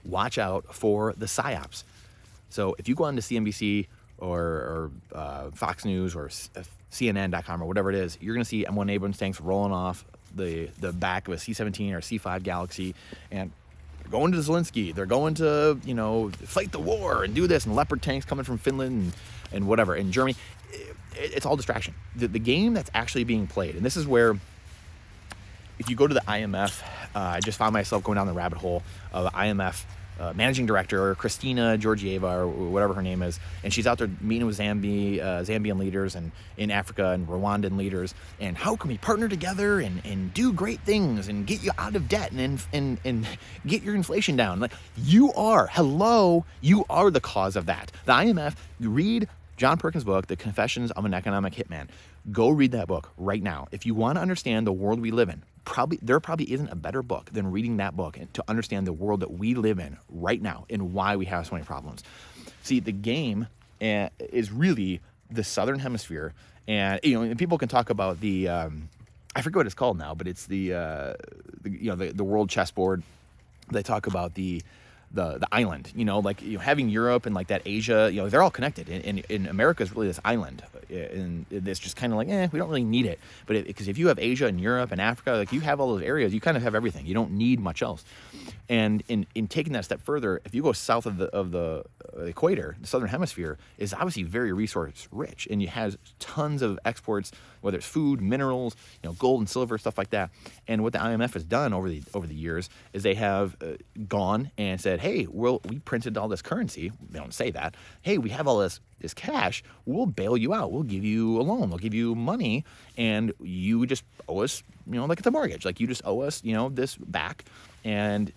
watch out for the psyops. So if you go on to CNBC or Fox News or CNN.com or whatever it is, you're going to see M1 Abrams tanks rolling off the back of a C-17 or C-5 Galaxy, and they're going to Zelensky. They're going to, fight the war and do this, and Leopard tanks coming from Finland and whatever, and Germany. It's all distraction. The game that's actually being played, and this is where, if you go to the IMF, I just found myself going down the rabbit hole of IMF managing director Kristina Georgieva, or whatever her name is, and she's out there meeting with Zambian leaders and in Africa and Rwandan leaders, and how can we partner together and do great things and get you out of debt and get your inflation down. Like, you are the cause of that. The IMF, read John Perkins' book, The Confessions of an Economic Hitman. Go read that book right now. If you want to understand the world we live in, there probably isn't a better book than reading that book and to understand the world that we live in right now and why we have so many problems. See, the game is really the Southern Hemisphere, and and people can talk about the I forget what it's called now, but it's the world chessboard. They talk about the island, having Europe and like that Asia, they're all connected. And America is really this island, and it's just kind of like, we don't really need it. But because if you have Asia and Europe and Africa, like, you have all those areas, you kind of have everything. You don't need much else. And in taking that a step further, if you go south of the equator, the Southern Hemisphere is obviously very resource rich, and it has tons of exports, whether it's food, minerals, gold and silver, stuff like that. And what the IMF has done over the years is they have gone and said, hey, we printed all this currency. They don't say that. Hey, we have all this cash. We'll bail you out. We'll give you a loan. We'll give you money, and you just owe us, like it's a mortgage. Like, you just owe us, this back, and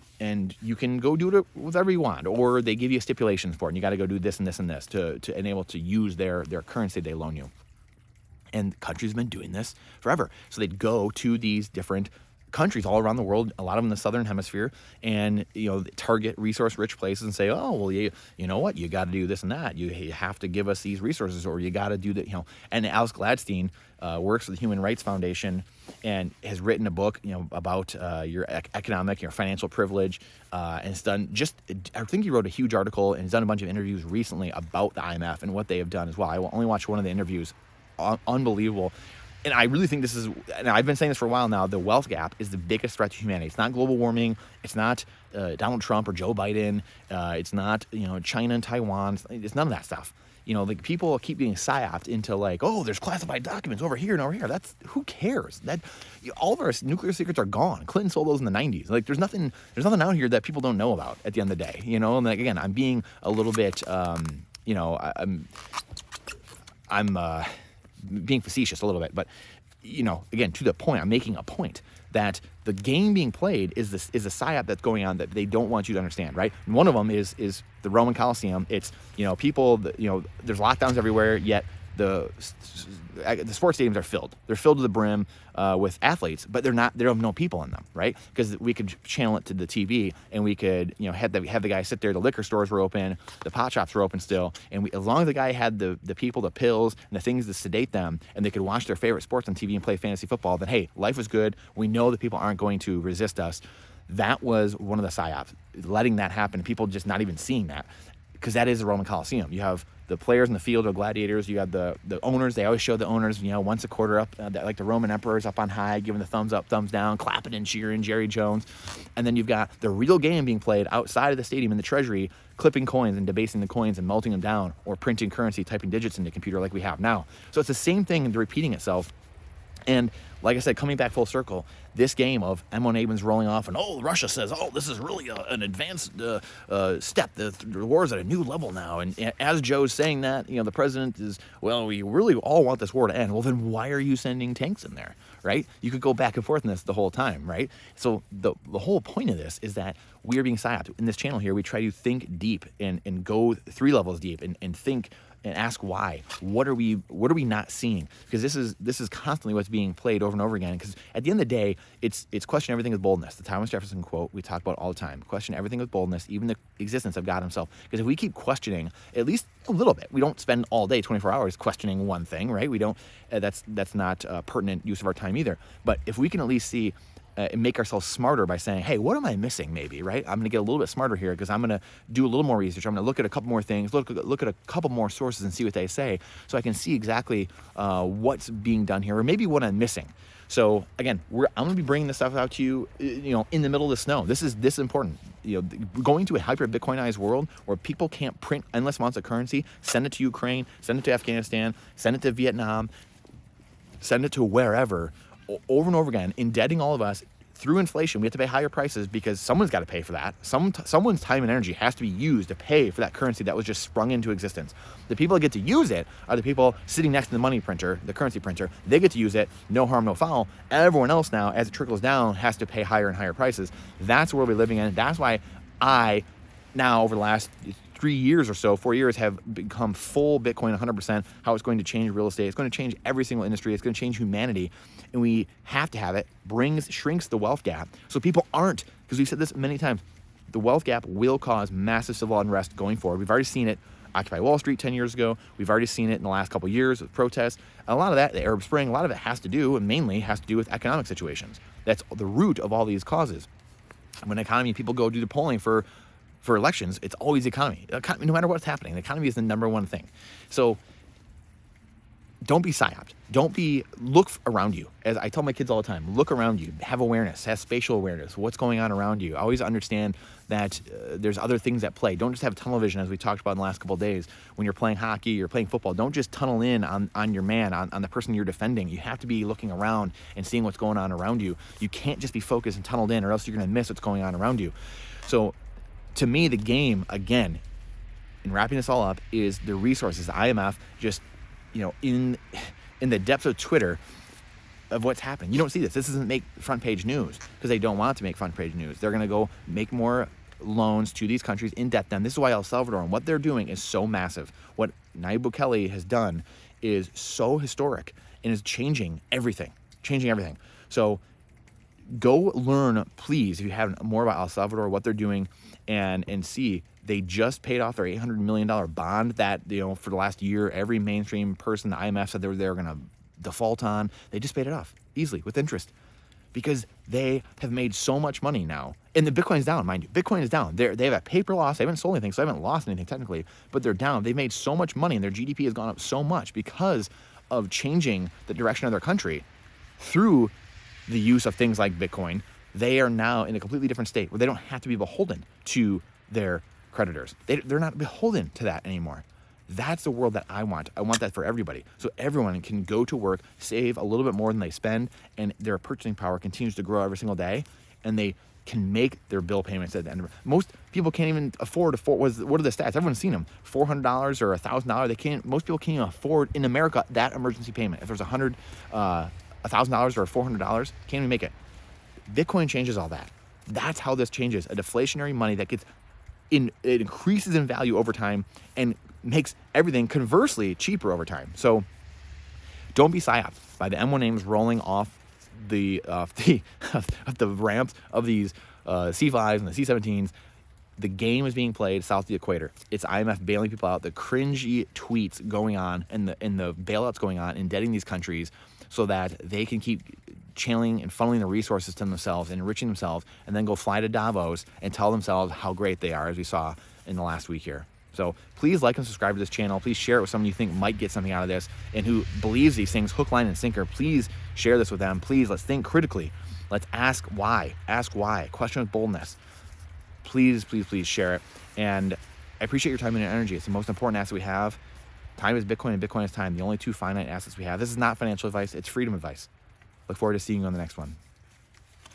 you can go do it whatever you want. Or they give you stipulations for it, and you got to go do this and this and this to enable to use their currency they loan you. And countries have been doing this forever. So they'd go to these different countries all around the world, a lot of them in the Southern Hemisphere, and target resource-rich places and say, oh, well, you know what, you got to do this and that. You have to give us these resources, or you got to do that. And Alex Gladstein works with the Human Rights Foundation and has written a book, about your economic, your financial privilege, and it's done. I think he wrote a huge article and has done a bunch of interviews recently about the IMF and what they have done as well. I only watched one of the interviews. Unbelievable. And I really think this is, and I've been saying this for a while now, the wealth gap is the biggest threat to humanity. It's not global warming. It's not Donald Trump or Joe Biden. It's not, China and Taiwan. It's none of that stuff. Like, people keep being psyoped into like, oh, there's classified documents over here and over here. Who cares? All of our nuclear secrets are gone. Clinton sold those in the 90s. Like, there's nothing out here that people don't know about at the end of the day, and like, again, I'm being a little bit, I'm being facetious a little bit, but again, to the point, I'm making a point that the game being played is a psyop that's going on that they don't want you to understand, right? And one of them is the Roman Colosseum. It's people, there's lockdowns everywhere, yet the sports stadiums are filled. They're filled to the brim with athletes, but they don't have no people in them, right? Because we could channel it to the TV, and we could have the guy sit there. The liquor stores were open, the pot shops were open still, and as long as the guy had the people, the pills, and the things to sedate them, and they could watch their favorite sports on TV and play fantasy football, then hey, life was good. We know that people aren't going to resist us. That was one of the psyops, letting that happen, and people just not even seeing that, because that is the Roman Colosseum. You have the players in the field are gladiators. You have the owners. They always show the owners, once a quarter up, like the Roman emperors up on high, giving the thumbs up, thumbs down, clapping and cheering, Jerry Jones. And then you've got the real game being played outside of the stadium in the treasury, clipping coins and debasing the coins and melting them down, or printing currency, typing digits into the computer like we have now. So it's the same thing and repeating itself. And like I said, coming back full circle, this game of M1 Abrams rolling off and, Russia says, this is really an advanced step. The war is at a new level now. And as Joe's saying that, the president is, we really all want this war to end. Well, then why are you sending tanks in there, right? You could go back and forth in this the whole time, right? So the whole point of this is that we are being psyoped. In this channel here, we try to think deep and go 3 levels deep and think and ask why. What are we not seeing? Because this is constantly what's being played over and over again. Because at the end of the day, it's question everything with boldness. The Thomas Jefferson quote we talk about all the time. Question everything with boldness, even the existence of God himself. Because if we keep questioning at least a little bit, we don't spend all day, 24 hours questioning one thing, right? We don't. That's not pertinent use of our time either. But if we can at least see, and make ourselves smarter by saying, hey, what am I missing maybe, right? I'm going to get a little bit smarter here because I'm going to do a little more research. I'm going to look at a couple more things, look at a couple more sources and see what they say so I can see exactly what's being done here or maybe what I'm missing. So again, I'm going to be bringing this stuff out to you, in the middle of the snow. This is important. Going to a hyper Bitcoinized world where people can't print endless amounts of currency, send it to Ukraine, send it to Afghanistan, send it to Vietnam, send it to wherever, over and over again, indebting all of us through inflation. We have to pay higher prices because someone's got to pay for that. Someone's time and energy has to be used to pay for that currency that was just sprung into existence. The people that get to use it are the people sitting next to the money printer, the currency printer. They get to use it, no harm, no foul. Everyone else now, as it trickles down, has to pay higher and higher prices. That's where we're living in. That's why I, now over the last 3 years or so, 4 years, have become full Bitcoin 100%, how it's going to change real estate. It's going to change every single industry. It's going to change humanity. And we have to have it. Shrinks the wealth gap. So people aren't, because we've said this many times, the wealth gap will cause massive civil unrest going forward. We've already seen it. Occupy Wall Street 10 years ago. We've already seen it in the last couple of years with protests. And a lot of that, the Arab Spring, a lot of it has to do, and mainly has to do with economic situations. That's the root of all these causes. When economy, people go do the polling for elections, it's always the economy. No matter what's happening, the economy is the number one thing. So don't be psyoped. Look around you. As I tell my kids all the time, look around you, have awareness, have spatial awareness, what's going on around you. Always understand that there's other things at play. Don't just have tunnel vision, as we talked about in the last couple of days. When you're playing hockey, you're playing football, don't just tunnel in on your man, on the person you're defending. You have to be looking around and seeing what's going on around you. You can't just be focused and tunneled in, or else you're going to miss what's going on around you. So to me, the game, again, in wrapping this all up, is the resources. The IMF just, in the depths of Twitter, of what's happening. You don't see this. This doesn't make front page news because they don't want to make front page news. They're going to go make more loans to these countries, indebt them. This is why El Salvador and what they're doing is so massive. What Nayib Bukele has done is so historic and is changing everything. So go learn, please, if you haven't, more about El Salvador, what they're doing, and see. They just paid off their $800 million bond that, for the last year, every mainstream person, the IMF said they were going to default on. They just paid it off easily with interest because they have made so much money now. And the Bitcoin's down, mind you. Bitcoin is down. They have a paper loss. They haven't sold anything, so they haven't lost anything technically, but they're down. They've made so much money and their GDP has gone up so much because of changing the direction of their country through the use of things like Bitcoin. They are now in a completely different state where they don't have to be beholden to their creditors. They're not beholden to that anymore. That's the world that I want. I want that for everybody. So everyone can go to work, save a little bit more than they spend, and their purchasing power continues to grow every single day, and they can make their bill payments at the end of it. Most people can't even afford what are the stats? Everyone's seen them. $400 or $1,000. Most people can't even afford in America that emergency payment. If there's $100,000 or $400, can't even make it. Bitcoin changes all that. That's how this changes. A deflationary money that it increases in value over time and makes everything conversely cheaper over time. So don't be psyoped by the M1 names rolling off the ramps of these C5s and the C17s. The game is being played south of the equator. It's IMF bailing people out, the cringy tweets going on, and the bailouts going on, indebting these countries so that they can keep channeling and funneling the resources to themselves and enriching themselves, and then go fly to Davos and tell themselves how great they are, as we saw in the last week here. So please like and subscribe to this channel. Please share it with someone you think might get something out of this and who believes these things hook, line, and sinker. Please share this with them. Please, let's think critically. Let's ask why. Question with boldness. Please share it. And I appreciate your time and your energy. It's the most important asset we have. Time is Bitcoin and Bitcoin is time. The only two finite assets we have. This is not financial advice. It's freedom advice. Look forward to seeing you on the next one.